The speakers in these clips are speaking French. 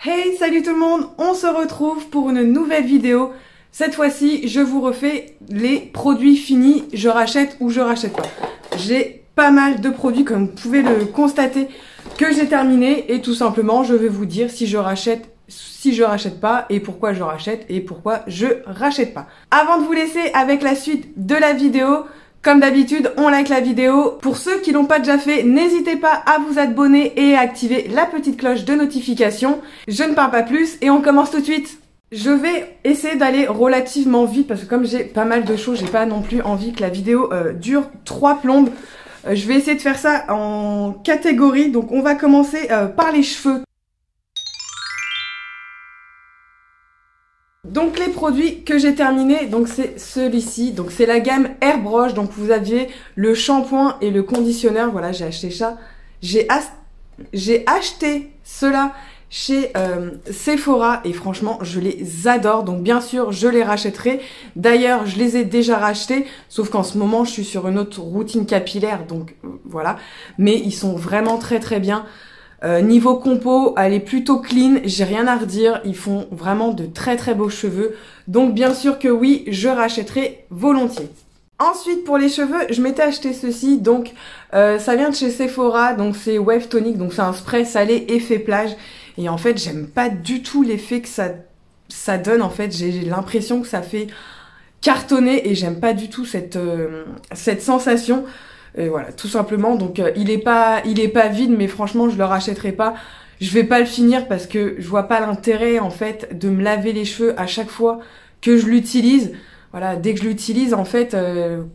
Hey, salut tout le monde, on se retrouve pour une nouvelle vidéo. Cette fois-ci, je vous refais les produits finis, je rachète ou je rachète pas. J'ai pas mal de produits, comme vous pouvez le constater, que j'ai terminé et tout simplement, je vais vous dire si je rachète pas et pourquoi je rachète et pourquoi je rachète pas. Avant de vous laisser avec la suite de la vidéo, comme d'habitude, on like la vidéo. Pour ceux qui l'ont pas déjà fait, n'hésitez pas à vous abonner et à activer la petite cloche de notification. Je ne parle pas plus et on commence tout de suite. Je vais essayer d'aller relativement vite parce que comme j'ai pas mal de choses, j'ai pas non plus envie que la vidéo dure 3 plombes. Je vais essayer de faire ça en catégorie. Donc on va commencer par les cheveux. Donc les produits que j'ai terminés, donc c'est celui-ci, donc c'est la gamme Airbrush, donc vous aviez le shampoing et le conditionneur, voilà j'ai acheté ça, j'ai acheté cela chez Sephora et franchement je les adore, donc bien sûr je les rachèterai, d'ailleurs je les ai déjà rachetés, sauf qu'en ce moment je suis sur une autre routine capillaire, donc voilà, mais ils sont vraiment très très bien. Niveau compo, elle est plutôt clean, j'ai rien à redire, ils font vraiment de très très beaux cheveux, donc bien sûr que oui, je rachèterai volontiers. Ensuite pour les cheveux, je m'étais acheté ceci, donc ça vient de chez Sephora, donc c'est Wave Tonic, donc c'est un spray salé effet plage, et en fait j'aime pas du tout l'effet que ça donne, en fait j'ai l'impression que ça fait cartonner, et j'aime pas du tout cette sensation. Voilà, tout simplement, donc il est pas vide, mais franchement je le rachèterai pas. Je vais pas le finir parce que je vois pas l'intérêt en fait de me laver les cheveux à chaque fois que je l'utilise. Voilà, dès que je l'utilise en fait,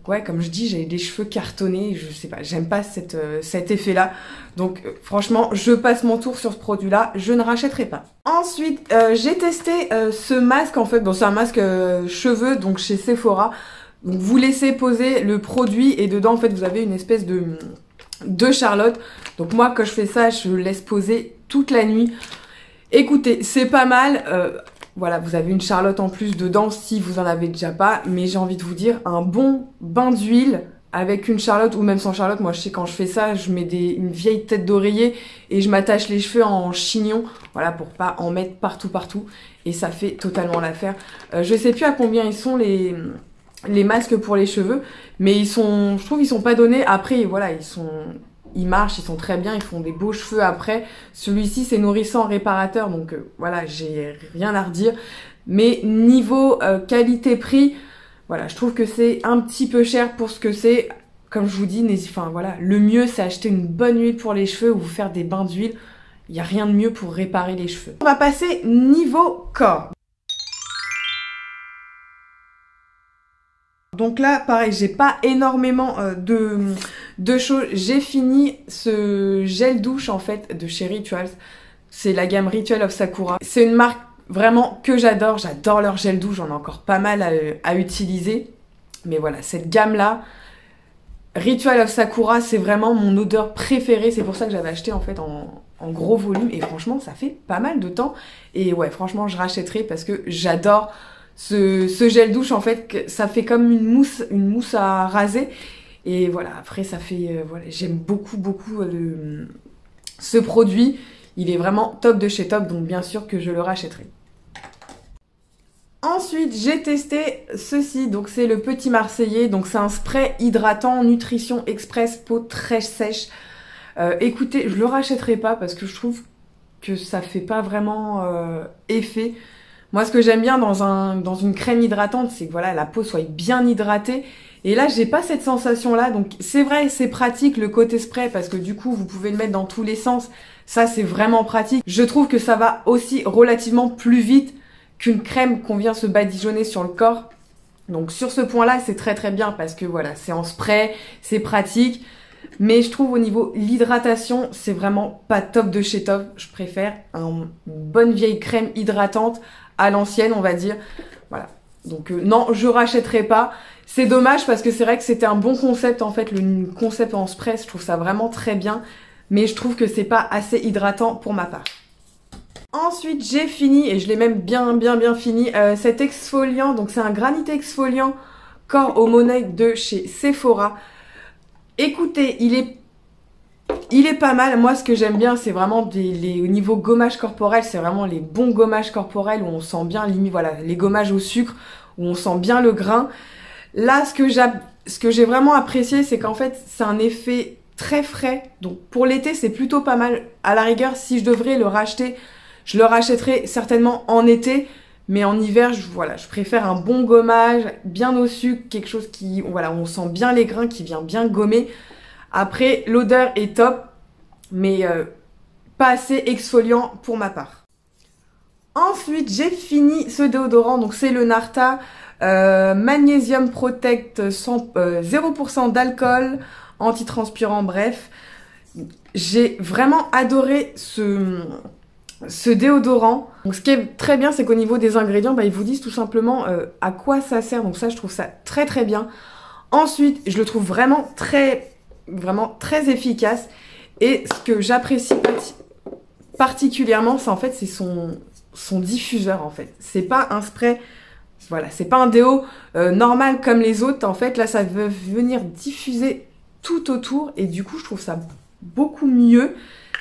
ouais comme je dis, j'ai des cheveux cartonnés, je sais pas, j'aime pas cet effet là. Donc franchement, je passe mon tour sur ce produit là, je ne rachèterai pas. Ensuite, j'ai testé ce masque en fait, bon c'est un masque cheveux donc chez Sephora. Donc vous laissez poser le produit et dedans en fait vous avez une espèce de charlotte. Donc moi quand je fais ça, je le laisse poser toute la nuit. Écoutez, c'est pas mal. Voilà, vous avez une charlotte en plus dedans si vous en avez déjà pas. Mais j'ai envie de vous dire, un bon bain d'huile avec une charlotte ou même sans charlotte. Moi je sais quand je fais ça, je mets une vieille tête d'oreiller et je m'attache les cheveux en chignon. Voilà, pour pas en mettre partout. Et ça fait totalement l'affaire. Je sais plus à combien ils sont les masques pour les cheveux, mais je trouve ils sont pas donnés. Après voilà, ils marchent, ils sont très bien, ils font des beaux cheveux après. Celui-ci c'est nourrissant, réparateur, donc voilà, j'ai rien à redire. Mais niveau qualité-prix, voilà, je trouve que c'est un petit peu cher pour ce que c'est. Comme je vous dis, enfin voilà, le mieux c'est acheter une bonne huile pour les cheveux ou vous faire des bains d'huile. Il n'y a rien de mieux pour réparer les cheveux. On va passer niveau corps. Donc là, pareil, j'ai pas énormément de choses. J'ai fini ce gel douche en fait de chez Rituals. C'est la gamme Ritual of Sakura. C'est une marque vraiment que j'adore. J'adore leur gel douche. J'en ai encore pas mal à utiliser. Mais voilà, cette gamme-là, Ritual of Sakura, c'est vraiment mon odeur préférée. C'est pour ça que j'avais acheté en fait en gros volume. Et franchement, ça fait pas mal de temps. Et ouais, franchement, je rachèterai parce que j'adore ce gel douche en fait, ça fait comme une mousse à raser et voilà, après ça fait voilà, j'aime beaucoup ce produit, il est vraiment top de chez top, donc bien sûr que je le rachèterai. Ensuite j'ai testé ceci, donc c'est le Petit Marseillais, donc c'est un spray hydratant nutrition express peau très sèche. Écoutez, je le rachèterai pas parce que je trouve que ça fait pas vraiment effet. Moi, ce que j'aime bien dans une crème hydratante, c'est que voilà, la peau soit bien hydratée. Et là, j'ai pas cette sensation-là. Donc, c'est vrai, c'est pratique le côté spray parce que du coup, vous pouvez le mettre dans tous les sens. Ça, c'est vraiment pratique. Je trouve que ça va aussi relativement plus vite qu'une crème qu'on vient se badigeonner sur le corps. Donc, sur ce point-là, c'est très très bien parce que voilà, c'est en spray, c'est pratique. Mais je trouve au niveau l'hydratation, c'est vraiment pas top de chez top. Je préfère une bonne vieille crème hydratante à l'ancienne, on va dire. Voilà. Donc non, je rachèterai pas. C'est dommage parce que c'est vrai que c'était un bon concept en fait, le concept en spray, je trouve ça vraiment très bien. Mais je trouve que c'est pas assez hydratant pour ma part. Ensuite, j'ai fini, et je l'ai même bien fini, cet exfoliant. Donc c'est un granité exfoliant corps au monnaie de chez Sephora. Écoutez, il est il est pas mal. Moi, ce que j'aime bien, c'est vraiment au niveau gommage corporel, c'est vraiment les bons gommages corporels où on sent bien, limite, voilà, les gommages au sucre, où on sent bien le grain. Là, ce que j'ai vraiment apprécié, c'est qu'en fait, c'est un effet très frais. Donc, pour l'été, c'est plutôt pas mal. À la rigueur, si je devrais le racheter, je le rachèterais certainement en été. Mais en hiver, voilà, je préfère un bon gommage, bien au sucre, quelque chose qui, voilà, on sent bien les grains, qui vient bien gommer. Après, l'odeur est top, mais pas assez exfoliant pour ma part. Ensuite, j'ai fini ce déodorant, donc c'est le Narta Magnesium Protect 0% d'alcool, antitranspirant, bref. J'ai vraiment adoré ce déodorant. Donc ce qui est très bien, c'est qu'au niveau des ingrédients, bah, ils vous disent tout simplement à quoi ça sert. Donc ça, je trouve ça très très bien. Ensuite, je le trouve vraiment très efficace. Et ce que j'apprécie particulièrement, c'est en fait c'est son diffuseur en fait. C'est pas un spray, voilà, c'est pas un déo normal comme les autres. En fait, là, ça veut venir diffuser tout autour et du coup, je trouve ça beaucoup mieux.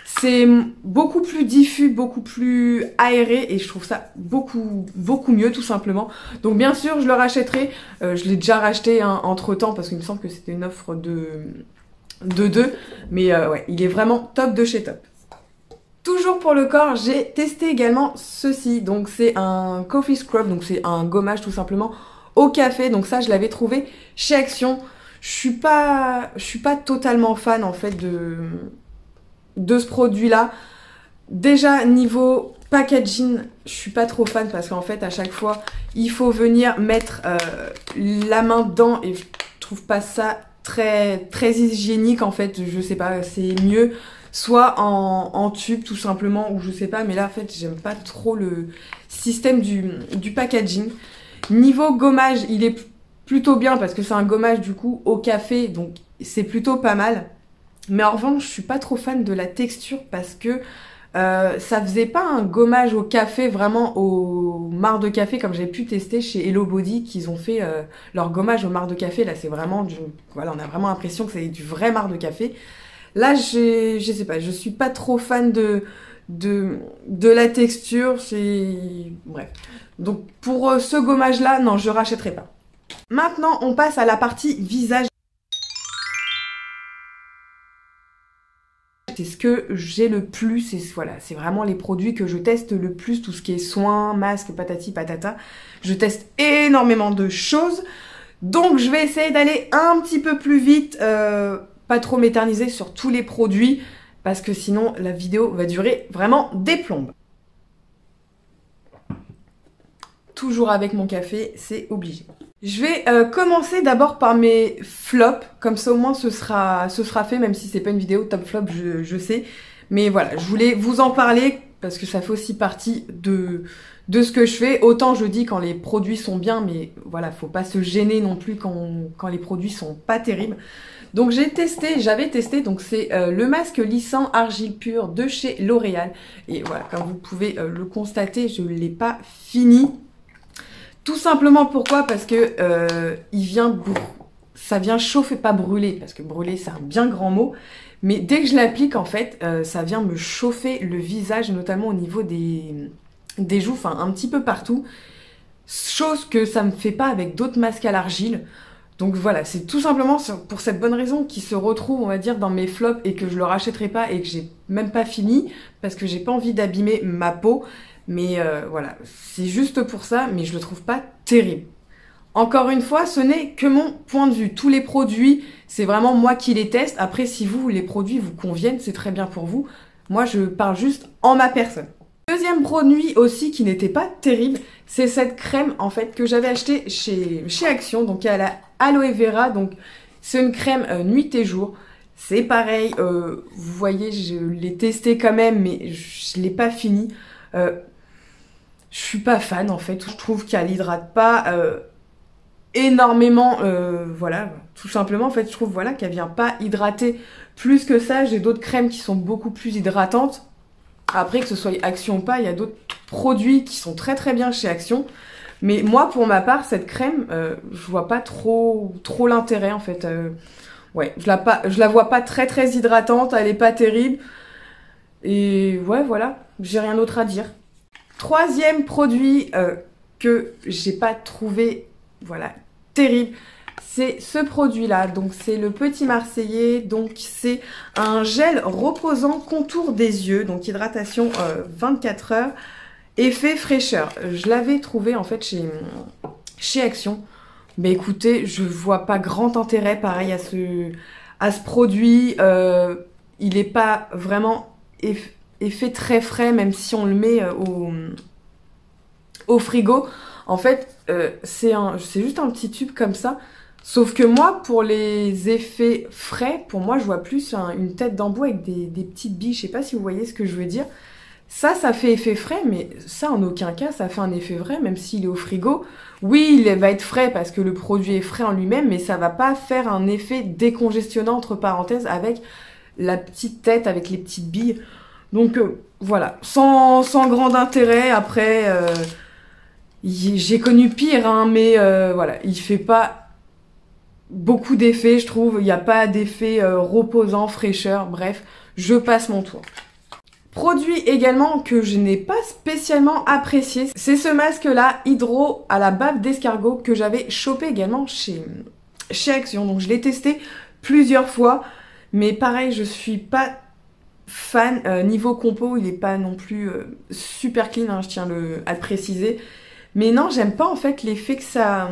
C'est beaucoup plus diffus, beaucoup plus aéré et je trouve ça beaucoup mieux tout simplement. Donc bien sûr, je le rachèterai. Je l'ai déjà racheté entre temps parce qu'il me semble que c'était une offre de 2. Mais ouais, il est vraiment top de chez top. Toujours pour le corps, j'ai testé également ceci. Donc c'est un coffee scrub, donc c'est un gommage tout simplement au café. Donc ça, je l'avais trouvé chez Action. Je suis pas totalement fan en fait de ce produit-là. Déjà, niveau packaging, je suis pas trop fan parce qu'en fait, à chaque fois, il faut venir mettre la main dedans et je trouve pas ça très hygiénique en fait. Je sais pas, c'est mieux soit en tube tout simplement ou je sais pas, mais là en fait, j'aime pas trop le système du packaging. Niveau gommage, il est plutôt bien parce que c'est un gommage du coup au café, donc c'est plutôt pas mal. Mais en revanche, je suis pas trop fan de la texture parce que ça faisait pas un gommage au café, vraiment au marc de café comme j'ai pu tester chez Hello Body qu'ils ont fait leur gommage au marc de café. Là, c'est vraiment voilà, on a vraiment l'impression que c'est du vrai marc de café. Là, je sais pas, je suis pas trop fan de la texture, bref. Donc pour ce gommage-là, non, je rachèterai pas. Maintenant, on passe à la partie visage. C'est ce que j'ai le plus, et voilà, c'est vraiment les produits que je teste le plus, tout ce qui est soins, masques, patati patata. Je teste énormément de choses, donc je vais essayer d'aller un petit peu plus vite, pas trop m'éterniser sur tous les produits, parce que sinon la vidéo va durer vraiment des plombes. Toujours avec mon café, c'est obligé. Je vais commencer d'abord par mes flops, comme ça au moins ce sera fait, même si c'est pas une vidéo top flop, je sais. Mais voilà, je voulais vous en parler parce que ça fait aussi partie de ce que je fais. Autant je dis quand les produits sont bien, mais voilà, faut pas se gêner non plus quand les produits sont pas terribles. Donc j'avais testé, donc c'est le masque lissant argile pure de chez L'Oréal. Et voilà, comme vous pouvez le constater, je ne l'ai pas fini. Tout simplement pourquoi? Parce que ça vient chauffer, pas brûler, parce que brûler c'est un bien grand mot, mais dès que je l'applique en fait, ça vient me chauffer le visage, notamment au niveau des joues, enfin un petit peu partout, chose que ça me fait pas avec d'autres masques à l'argile. Donc voilà, c'est tout simplement pour cette bonne raison qu'il se retrouve, on va dire, dans mes flops et que je le rachèterai pas et que j'ai même pas fini, parce que j'ai pas envie d'abîmer ma peau. Mais voilà, c'est juste pour ça, mais je le trouve pas terrible. Encore une fois, ce n'est que mon point de vue. Tous les produits, c'est vraiment moi qui les teste. Après, si les produits vous conviennent, c'est très bien pour vous. Moi, je parle juste en ma personne. Deuxième produit aussi qui n'était pas terrible, c'est cette crème en fait que j'avais achetée chez Action. Donc, il y a la Aloe Vera, donc c'est une crème nuit et jour. C'est pareil, vous voyez, je l'ai testé quand même, mais je l'ai pas fini. Je suis pas fan en fait, je trouve qu'elle hydrate pas énormément, voilà, tout simplement en fait je trouve voilà qu'elle vient pas hydrater plus que ça. J'ai d'autres crèmes qui sont beaucoup plus hydratantes. Après que ce soit Action ou pas, il y a d'autres produits qui sont très bien chez Action. Mais moi pour ma part cette crème, je vois pas trop l'intérêt en fait. Ouais, je la vois pas très très hydratante, elle est pas terrible. Et ouais, voilà, j'ai rien d'autre à dire. Troisième produit que j'ai pas trouvé, voilà, terrible, c'est ce produit-là. Donc c'est le Petit Marseillais, donc c'est un gel reposant contour des yeux, donc hydratation 24 heures, effet fraîcheur. Je l'avais trouvé en fait chez Action. Mais écoutez, je vois pas grand intérêt pareil à ce produit. Il est pas vraiment effet très frais, même si on le met au frigo. En fait, c'est juste un petit tube comme ça. Sauf que moi, pour les effets frais, pour moi, je vois plus une tête d'embout avec des petites billes. Je sais pas si vous voyez ce que je veux dire. Ça fait effet frais, mais ça, en aucun cas, ça fait un effet vrai, même s'il est au frigo. Oui, il va être frais parce que le produit est frais en lui-même, mais ça va pas faire un effet décongestionnant, entre parenthèses, avec la petite tête, avec les petites billes. Donc, voilà, sans grand intérêt. Après, j'ai connu pire, hein, mais voilà, il fait pas beaucoup d'effets, je trouve. Il n'y a pas d'effet reposant, fraîcheur, bref, je passe mon tour. Produit également que je n'ai pas spécialement apprécié, c'est ce masque-là, Hydro à la bave d'escargot, que j'avais chopé également chez Action. Donc je l'ai testé plusieurs fois, mais pareil, je suis pas fan. Niveau compo, il est pas non plus super clean, hein, je tiens à le préciser. Mais non, j'aime pas en fait l'effet que ça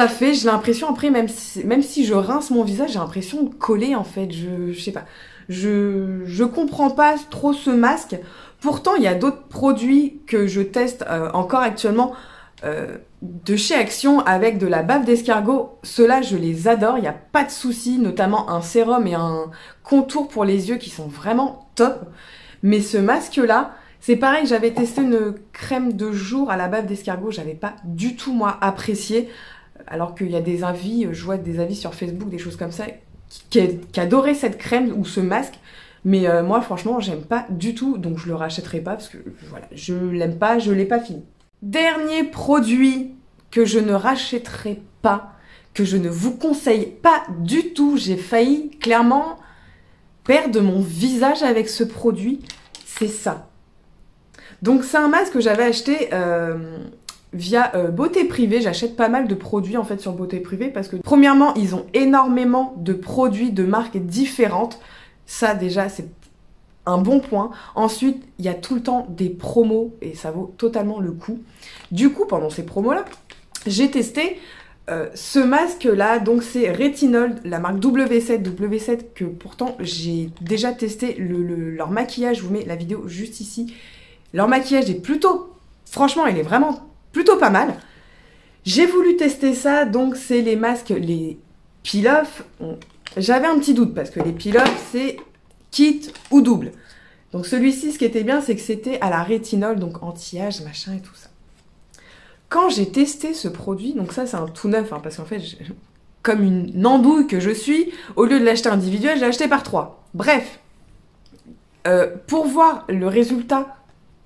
fait. J'ai l'impression après, même si je rince mon visage, j'ai l'impression de coller en fait. Je sais pas. Je comprends pas trop ce masque. Pourtant, il y a d'autres produits que je teste encore actuellement de chez Action avec de la bave d'escargot. Ceux-là, je les adore. Il n'y a pas de souci, notamment un sérum et un contour pour les yeux qui sont vraiment top. Mais ce masque-là, c'est pareil, j'avais testé une crème de jour à la bave d'escargot. J'avais pas du tout, moi, apprécié. Alors qu'il y a des avis, je vois des avis sur Facebook, des choses comme ça, qui adorait cette crème ou ce masque, mais moi franchement j'aime pas du tout, donc je le rachèterai pas parce que voilà, je l'aime pas, je l'ai pas fini. Dernier produit que je ne rachèterai pas, que je ne vous conseille pas du tout, j'ai failli clairement perdre mon visage avec ce produit, c'est ça. Donc c'est un masque que j'avais acheté via Beauté Privée. J'achète pas mal de produits en fait sur Beauté Privée parce que premièrement ils ont énormément de produits de marques différentes, ça déjà c'est un bon point. Ensuite il y a tout le temps des promos et ça vaut totalement le coup. Du coup pendant ces promos là j'ai testé ce masque là, donc c'est Rétinol, la marque W7 que pourtant j'ai déjà testé leur maquillage, je vous mets la vidéo juste ici. Leur maquillage est plutôt, franchement il est vraiment plutôt pas mal. J'ai voulu tester ça, donc c'est les masques, les peel-off. J'avais un petit doute parce que les peel-off c'est kit ou double. Donc celui-ci, ce qui était bien, c'est que c'était à la rétinol, donc anti-âge, machin et tout ça. Quand j'ai testé ce produit, donc ça c'est un tout neuf, hein, parce qu'en fait, comme une andouille que je suis, au lieu de l'acheter individuel, j'ai acheté par 3. Bref, pour voir le résultat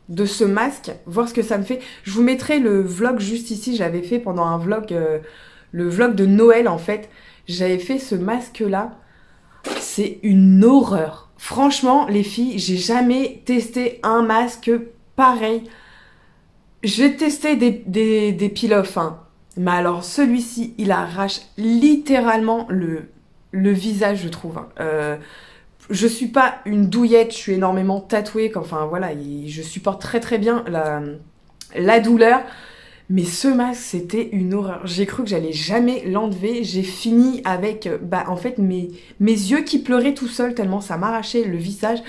de ce masque, voir ce que ça me fait. Je vous mettrai le vlog juste ici, j'avais fait pendant un vlog, le vlog de Noël en fait, j'avais fait ce masque là, c'est une horreur. Franchement les filles, j'ai jamais testé un masque pareil. J'ai testé des peel-off, hein, mais alors celui-ci, il arrache littéralement le visage je trouve. Je suis pas une douillette, je suis énormément tatouée, enfin voilà, je supporte très très bien la douleur, mais ce masque c'était une horreur. J'ai cru que j'allais jamais l'enlever, j'ai fini avec en fait mes yeux qui pleuraient tout seuls tellement ça m'arrachait le visage.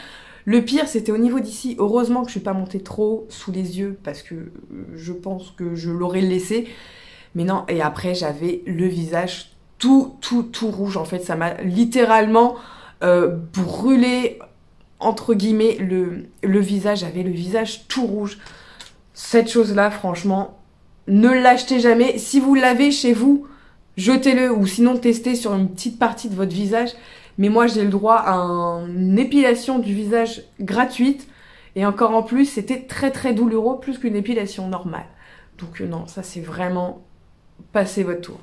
Le pire c'était au niveau d'ici, heureusement que je suis pas montée trop sous les yeux parce que je pense que je l'aurais laissé, mais non, et après j'avais le visage tout rouge en fait, ça m'a littéralement brûler entre guillemets le visage, j'avais le visage tout rouge. Cette chose là franchement ne l'achetez jamais. Si vous l'avez chez vous, jetez-le ou sinon testez sur une petite partie de votre visage. Mais moi j'ai le droit à une épilation du visage gratuite et encore en plus c'était très douloureux, plus qu'une épilation normale. Donc non, ça c'est vraiment passez votre tour.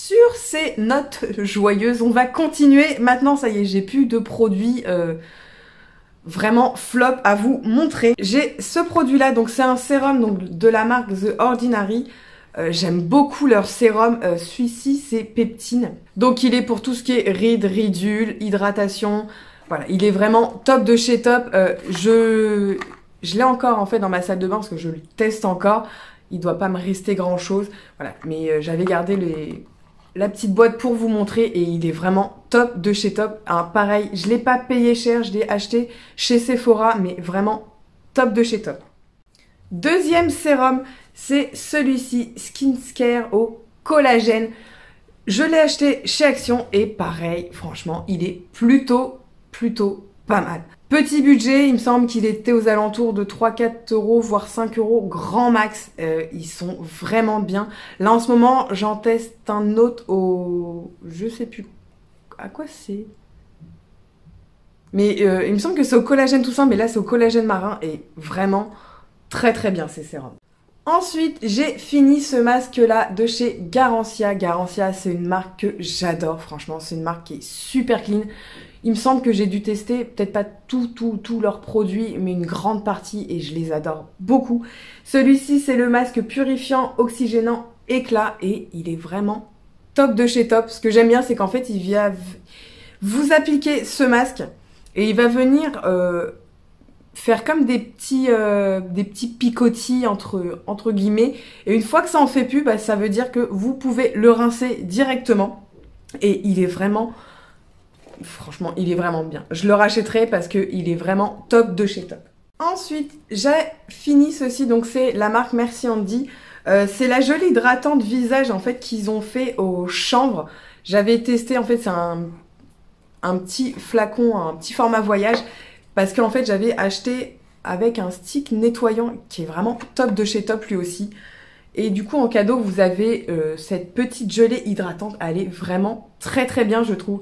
Sur ces notes joyeuses, on va continuer. Maintenant, ça y est, j'ai plus de produits vraiment flop à vous montrer. J'ai ce produit-là, donc c'est un sérum donc, de la marque The Ordinary. J'aime beaucoup leur sérum. Celui-ci, c'est peptine. Donc, il est pour tout ce qui est rides, ridules, hydratation. Voilà, il est vraiment top de chez top. Je l'ai encore en fait dans ma salle de bain parce que je le teste encore. Il doit pas me rester grand-chose. Voilà, mais j'avais gardé la petite boîte pour vous montrer et il est vraiment top de chez top. Hein, pareil, je l'ai pas payé cher, je l'ai acheté chez Sephora, mais vraiment top de chez top. Deuxième sérum, c'est celui-ci, Skincare au collagène. Je l'ai acheté chez Action et pareil, franchement, il est plutôt pas mal. Petit budget, il me semble qu'il était aux alentours de 3-4 euros, voire 5 euros, grand max. Ils sont vraiment bien. Là, en ce moment, j'en teste un autre au... Je sais plus à quoi c'est. Mais il me semble que c'est au collagène tout ça, mais là, c'est au collagène marin et vraiment très bien ces sérums. Ensuite, j'ai fini ce masque-là de chez Garancia. Garancia, c'est une marque que j'adore, franchement. C'est une marque qui est super clean. Il me semble que j'ai dû tester, peut-être pas tous leurs produits, mais une grande partie, et je les adore beaucoup. Celui-ci, c'est le masque purifiant, oxygénant, éclat, et il est vraiment top de chez top. Ce que j'aime bien, c'est qu'en fait, il vient vous appliquer ce masque, et il va venir... faire comme des petits picotis entre guillemets. Et une fois que ça en fait plus, bah, ça veut dire que vous pouvez le rincer directement. Et il est vraiment... Franchement, il est vraiment bien. Je le rachèterai parce qu'il est vraiment top de chez top. Ensuite, j'ai fini ceci. Donc, c'est la marque Merci Andy. C'est la gelée hydratante visage, en fait, qu'ils ont fait au chanvre. J'avais testé, en fait, c'est un petit flacon, un petit format voyage. Parce qu'en fait, j'avais acheté avec un stick nettoyant qui est vraiment top de chez top lui aussi. Et du coup, en cadeau, vous avez cette petite gelée hydratante. Elle est vraiment très bien, je trouve.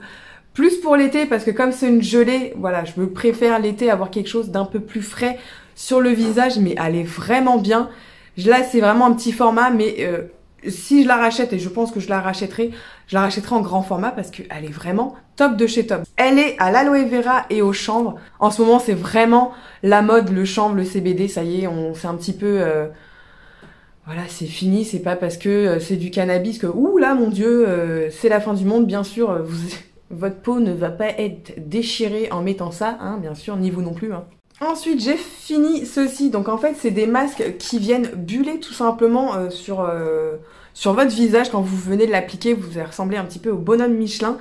Plus pour l'été, parce que comme c'est une gelée, voilà, je me préfère l'été avoir quelque chose d'un peu plus frais sur le visage. Mais elle est vraiment bien. Là, c'est vraiment un petit format, mais... si je la rachète, et je pense que je la rachèterai en grand format parce qu'elle est vraiment top de chez top. Elle est à l'aloe vera et au chanvre. En ce moment, c'est vraiment la mode, le chanvre, le CBD, ça y est, c'est un petit peu... voilà, c'est fini, c'est pas parce que c'est du cannabis que, ouh là, mon Dieu, c'est la fin du monde, bien sûr, votre peau ne va pas être déchirée en mettant ça, hein, bien sûr, ni vous non plus, hein. Ensuite, j'ai fini ceci. Donc, en fait, c'est des masques qui viennent buller tout simplement sur votre visage. Quand vous venez de l'appliquer, vous allez ressembler un petit peu au bonhomme Michelin.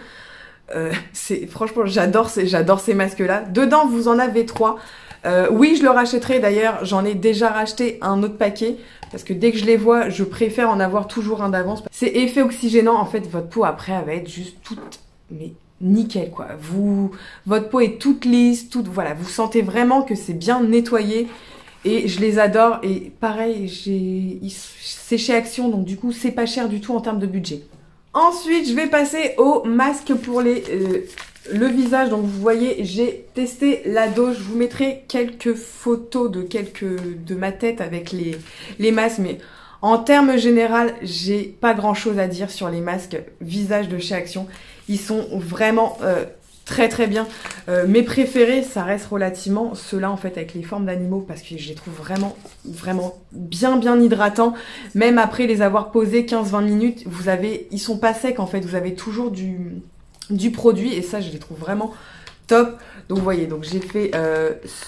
Franchement, j'adore ces masques-là. Dedans, vous en avez 3. Oui, je le rachèterai. D'ailleurs, j'en ai déjà racheté un autre paquet. Parce que dès que je les vois, je préfère en avoir toujours un d'avance. C'est effet oxygénant. En fait, votre peau, après, elle va être juste toute... mais nickel quoi, votre peau est toute lisse, voilà, vous sentez vraiment que c'est bien nettoyé et je les adore. Et pareil, c'est chez Action, donc du coup c'est pas cher du tout en termes de budget. Ensuite je vais passer au masque pour le visage. Donc vous voyez, j'ai testé la dose, je vous mettrai quelques photos de ma tête avec les masques, mais en termes général, j'ai pas grand chose à dire sur les masques visage de chez Action. Ils sont vraiment très bien. Mes préférés, ça reste relativement ceux-là en fait avec les formes d'animaux parce que je les trouve vraiment bien hydratants. Même après les avoir posés 15-20 minutes, ils sont pas secs en fait. Vous avez toujours du produit et ça, je les trouve vraiment top. Donc vous voyez, donc j'ai fait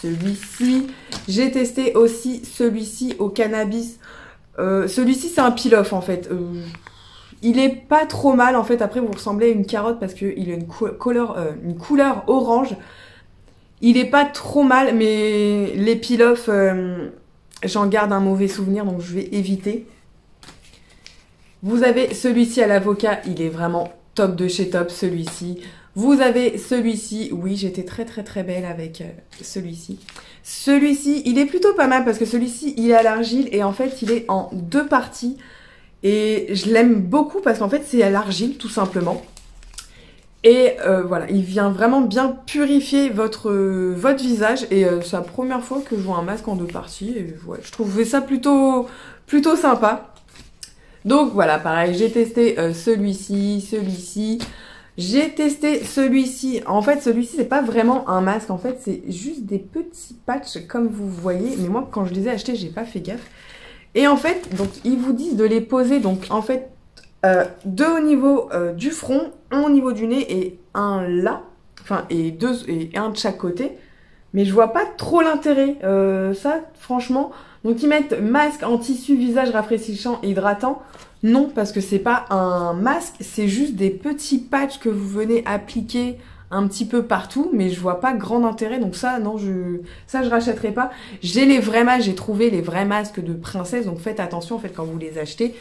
celui-ci. J'ai testé aussi celui-ci au cannabis. Celui-ci c'est un peel-off en fait. Il est pas trop mal en fait. Après vous ressemblez à une carotte parce qu'il a une couleur orange. Il est pas trop mal, mais les peel-off, j'en garde un mauvais souvenir, donc je vais éviter. Vous avez celui-ci à l'avocat, il est vraiment top de chez top, celui-ci. Vous avez celui-ci, oui, j'étais très belle avec celui-ci. Celui-ci, il est plutôt pas mal parce que celui-ci, il est à l'argile et en fait, il est en 2 parties. Et je l'aime beaucoup parce qu'en fait, c'est à l'argile, tout simplement. Et voilà, il vient vraiment bien purifier votre visage. Et c'est la première fois que je vois un masque en 2 parties. Et ouais, je trouvais ça plutôt sympa. Donc voilà, pareil, j'ai testé celui-ci. J'ai testé celui-ci. En fait, celui-ci, c'est pas vraiment un masque. En fait, c'est juste des petits patchs, comme vous voyez. Mais moi, quand je les ai achetés, j'ai pas fait gaffe. Et en fait, donc, ils vous disent de les poser. Donc, en fait, deux au niveau du front, un au niveau du nez et un là. Enfin, et un de chaque côté. Mais je vois pas trop l'intérêt. Ça, franchement. Donc, ils mettent masque en tissu, visage rafraîchissant et hydratant. Non, parce que c'est pas un masque, c'est juste des petits patchs que vous venez appliquer un petit peu partout, mais je vois pas grand intérêt, donc ça, non, je rachèterai pas. J'ai les vrais masques, j'ai trouvé les vrais masques de princesse, donc faites attention, en fait, quand vous les achetez.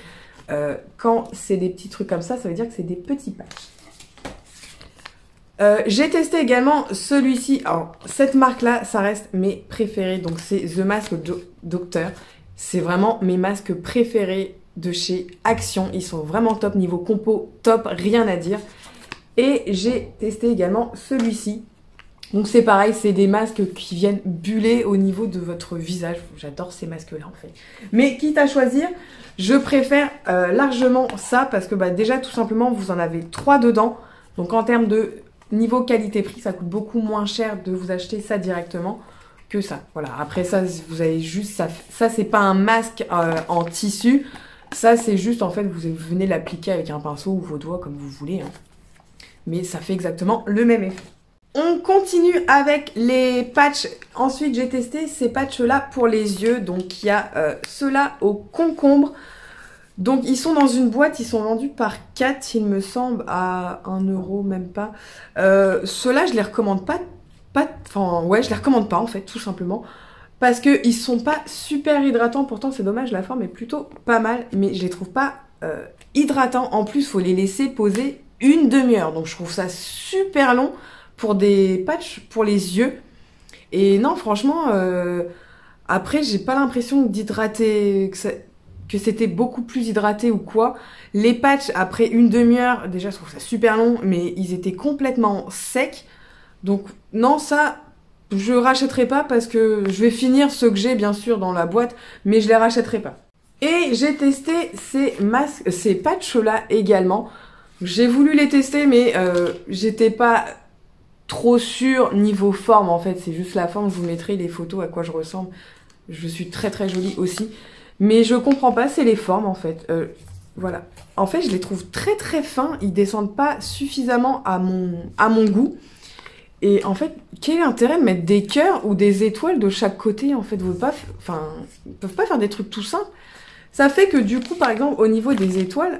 Quand c'est des petits trucs comme ça veut dire que c'est des petits patchs. J'ai testé également celui-ci. Alors, cette marque-là, ça reste mes préférés, donc c'est The Mask Doctor. C'est vraiment mes masques préférés de chez Action, ils sont vraiment top, niveau compo top, rien à dire. Et j'ai testé également celui-ci. Donc c'est pareil, c'est des masques qui viennent buller au niveau de votre visage. J'adore ces masques-là en fait. Mais quitte à choisir, je préfère largement ça parce que déjà tout simplement vous en avez 3 dedans. Donc en termes de niveau qualité-prix, ça coûte beaucoup moins cher de vous acheter ça directement que ça. Voilà, après ça, vous avez juste ça c'est pas un masque en tissu. Ça, c'est juste, en fait, vous venez l'appliquer avec un pinceau ou vos doigts, comme vous voulez. Hein. Mais ça fait exactement le même effet. On continue avec les patchs. Ensuite, j'ai testé ces patchs-là pour les yeux. Donc, il y a ceux-là au concombre. Donc, ils sont dans une boîte. Ils sont vendus par 4, il me semble, à 1 euro, même pas. Ceux-là, je les recommande pas. Enfin, ouais, je les recommande pas, en fait, tout simplement. Parce qu'ils sont pas super hydratants, pourtant c'est dommage, la forme est plutôt pas mal, mais je les trouve pas hydratants. En plus, il faut les laisser poser une demi-heure, donc je trouve ça super long pour des patchs pour les yeux. Et non, franchement, après j'ai pas l'impression d'hydrater, que c'était beaucoup plus hydraté ou quoi. Les patchs, après une demi-heure, déjà je trouve ça super long, mais ils étaient complètement secs. Donc non, ça... je rachèterai pas parce que je vais finir ceux que j'ai bien sûr dans la boîte, mais je les rachèterai pas. Et j'ai testé ces patchs là également. J'ai voulu les tester mais j'étais pas trop sûre niveau forme en fait. C'est juste la forme, je vous mettrai les photos à quoi je ressemble. Je suis très très jolie aussi. Mais je comprends pas, c'est les formes en fait. Voilà. En fait je les trouve très très fins, ils descendent pas suffisamment à mon goût. Et en fait, quel est l'intérêt de mettre des cœurs ou des étoiles de chaque côté? En fait, ils peuvent pas faire des trucs tout simples. Ça fait que du coup, par exemple, au niveau des étoiles,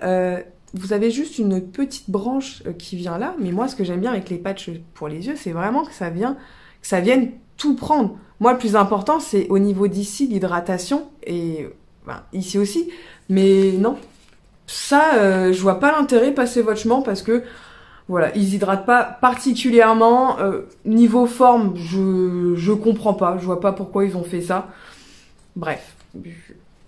vous avez juste une petite branche qui vient là. Mais moi, ce que j'aime bien avec les patchs pour les yeux, c'est vraiment que ça vienne tout prendre. Moi, le plus important, c'est au niveau d'ici, l'hydratation. Et ici aussi. Mais non, ça, je vois pas l'intérêt, passez votre chemin parce que voilà, ils hydratent pas particulièrement. Niveau forme, je comprends pas. Je vois pas pourquoi ils ont fait ça. Bref,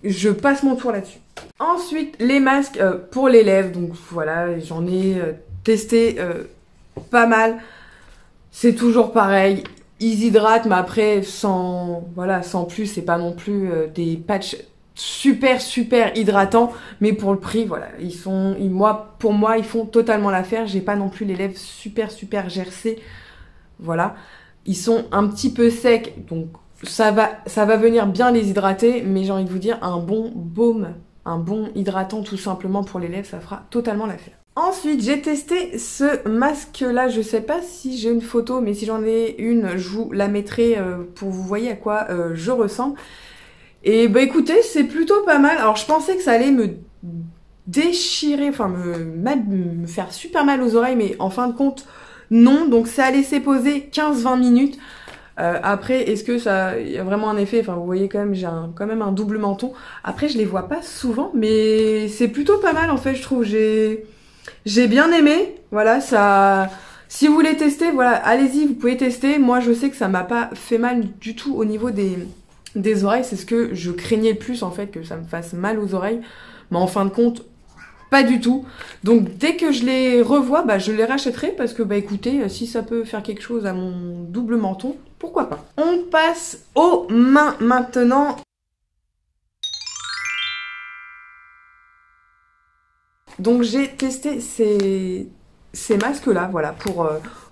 je passe mon tour là-dessus. Ensuite, les masques pour les lèvres. Donc voilà, j'en ai testé pas mal. C'est toujours pareil. Ils hydratent, mais après, sans plus. C'est pas non plus des patchs super hydratants, mais pour le prix, voilà, pour moi, ils font totalement l'affaire. J'ai pas non plus les lèvres super gercées, voilà, ils sont un petit peu secs, donc ça va venir bien les hydrater, mais j'ai envie de vous dire, un bon baume, un bon hydratant tout simplement pour les lèvres, ça fera totalement l'affaire. Ensuite, j'ai testé ce masque-là. Je sais pas si j'ai une photo, mais si j'en ai une, je vous la mettrai pour vous voyez à quoi je ressemble. Et écoutez, c'est plutôt pas mal. Alors je pensais que ça allait me déchirer, enfin me faire super mal aux oreilles, mais en fin de compte, non. Donc ça a laissé poser 15-20 minutes. Après, est-ce que ça y a vraiment un effet? Enfin, vous voyez quand même, j'ai quand même un double menton. Après, je les vois pas souvent, mais c'est plutôt pas mal en fait, je trouve. J'ai bien aimé. Voilà, ça... Si vous voulez tester, voilà, allez-y, vous pouvez tester. Moi, je sais que ça m'a pas fait mal du tout au niveau des oreilles. C'est ce que je craignais le plus, en fait, que ça me fasse mal aux oreilles. Mais en fin de compte, pas du tout. Donc, dès que je les revois, je les rachèterai parce que, écoutez, si ça peut faire quelque chose à mon double menton, pourquoi pas. On passe aux mains maintenant. donc j'ai testé ces masques-là, voilà,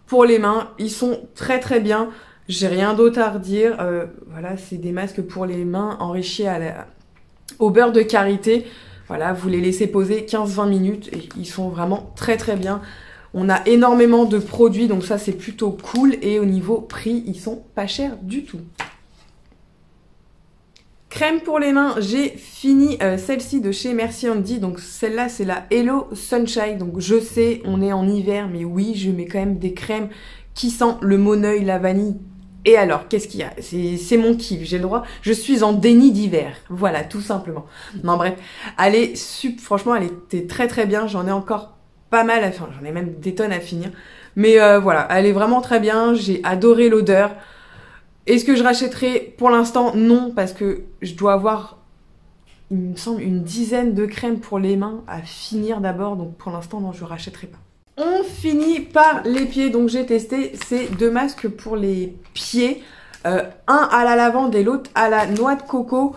pour les mains. Ils sont très très bien. J'ai rien d'autre à redire. Voilà, c'est des masques pour les mains enrichis au beurre de karité. Voilà, vous les laissez poser 15-20 minutes et ils sont vraiment très très bien. On a énormément de produits, donc ça c'est plutôt cool. Et au niveau prix, ils sont pas chers du tout. Crème pour les mains, j'ai fini celle-ci de chez Merci Handy. Donc celle-là, c'est la Hello Sunshine. Donc je sais, on est en hiver, mais oui, je mets quand même des crèmes qui sentent le Moneuil, la vanille. Et alors, qu'est-ce qu'il y a? C'est mon kiff, j'ai le droit. Je suis en déni d'hiver. Voilà, tout simplement. Non, bref. Franchement, elle était très très bien. J'en ai encore pas mal à faire. J'en ai même des tonnes à finir. Mais voilà, elle est vraiment très bien. J'ai adoré l'odeur. Est-ce que je rachèterai? Pour l'instant, non. Parce que je dois avoir, il me semble, une dizaine de crèmes pour les mains à finir d'abord. Donc pour l'instant, non, je ne rachèterai pas. On finit par les pieds, donc j'ai testé ces deux masques pour les pieds, un à la lavande et l'autre à la noix de coco.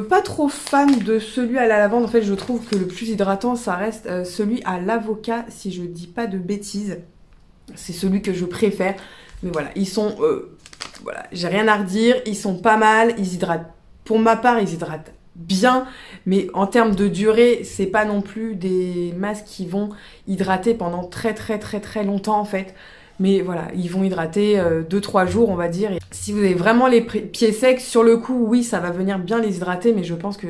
Pas trop fan de celui à la lavande, en fait je trouve que le plus hydratant ça reste celui à l'avocat, si je dis pas de bêtises. C'est celui que je préfère, mais voilà, ils sont, voilà, j'ai rien à redire, ils sont pas mal, ils hydratent, pour ma part ils hydratent bien, mais en termes de durée, c'est pas non plus des masques qui vont hydrater pendant très longtemps en fait. Mais voilà, ils vont hydrater 2-3 jours on va dire. Et si vous avez vraiment les pieds secs, sur le coup, oui, ça va venir bien les hydrater, mais je pense que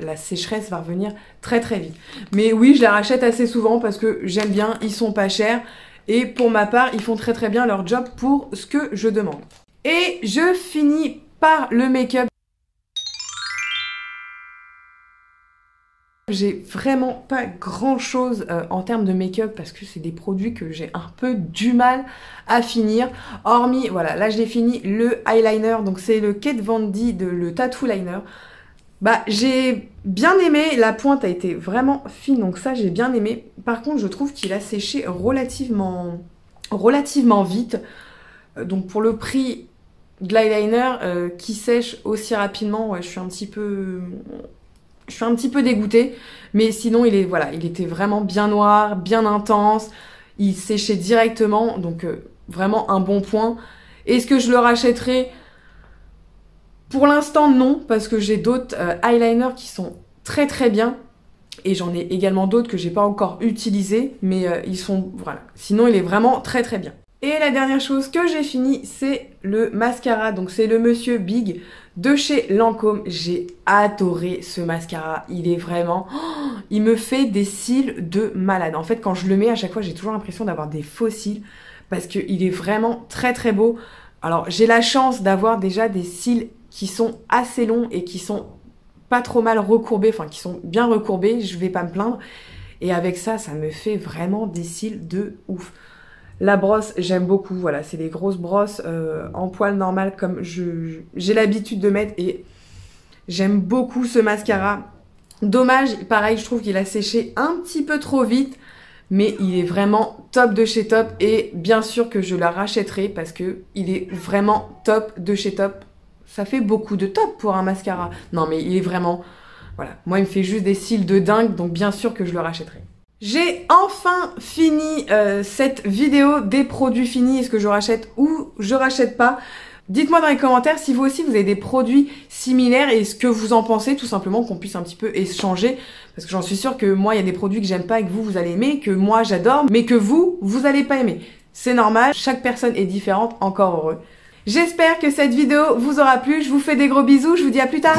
la sécheresse va revenir très vite. Mais oui, je les rachète assez souvent parce que j'aime bien, ils sont pas chers. Et pour ma part, ils font très bien leur job pour ce que je demande. Et je finis par le make-up. J'ai vraiment pas grand chose en termes de make-up parce que c'est des produits que j'ai un peu du mal à finir. Hormis, voilà, là j'ai fini le eyeliner, donc c'est le Kat Von D, le Tattoo Liner. Bah j'ai bien aimé, la pointe a été vraiment fine, donc ça j'ai bien aimé. Par contre je trouve qu'il a séché relativement vite. Donc pour le prix de l'eyeliner qui sèche aussi rapidement, ouais, je suis un petit peu dégoûtée, mais sinon il était vraiment bien noir, bien intense, il séchait directement, donc vraiment un bon point. Est-ce que je le rachèterai? Pour l'instant non, parce que j'ai d'autres eyeliners qui sont très bien, et j'en ai également d'autres que j'ai pas encore utilisés, mais ils sont, voilà, sinon il est vraiment très bien. Et la dernière chose que j'ai fini, c'est le mascara, donc c'est le Monsieur Big de chez Lancôme. J'ai adoré ce mascara, il est vraiment... Oh, il me fait des cils de malade. En fait, quand je le mets, à chaque fois, j'ai toujours l'impression d'avoir des faux cils, parce qu'il est vraiment très beau. Alors, j'ai la chance d'avoir déjà des cils qui sont assez longs et qui sont pas trop mal recourbés, enfin, qui sont bien recourbés, je vais pas me plaindre. Et avec ça, ça me fait vraiment des cils de ouf. La brosse, j'aime beaucoup, voilà, c'est des grosses brosses en poil normal comme j'ai l'habitude de mettre et j'aime beaucoup ce mascara. Dommage, pareil, je trouve qu'il a séché un petit peu trop vite, mais il est vraiment top de chez top et bien sûr que je la rachèterai parce que il est vraiment top de chez top. Ça fait beaucoup de top pour un mascara. Non mais il est vraiment, voilà, moi il me fait juste des cils de dingue, donc bien sûr que je le rachèterai. J'ai enfin fini cette vidéo des produits finis. Est-ce que je rachète ou je rachète pas? Dites-moi dans les commentaires si vous aussi vous avez des produits similaires et ce que vous en pensez, tout simplement qu'on puisse un petit peu échanger. Parce que j'en suis sûre que moi il y a des produits que j'aime pas et que vous allez aimer, que moi j'adore, mais que vous allez pas aimer. C'est normal, chaque personne est différente, encore heureux. J'espère que cette vidéo vous aura plu, je vous fais des gros bisous, je vous dis à plus tard.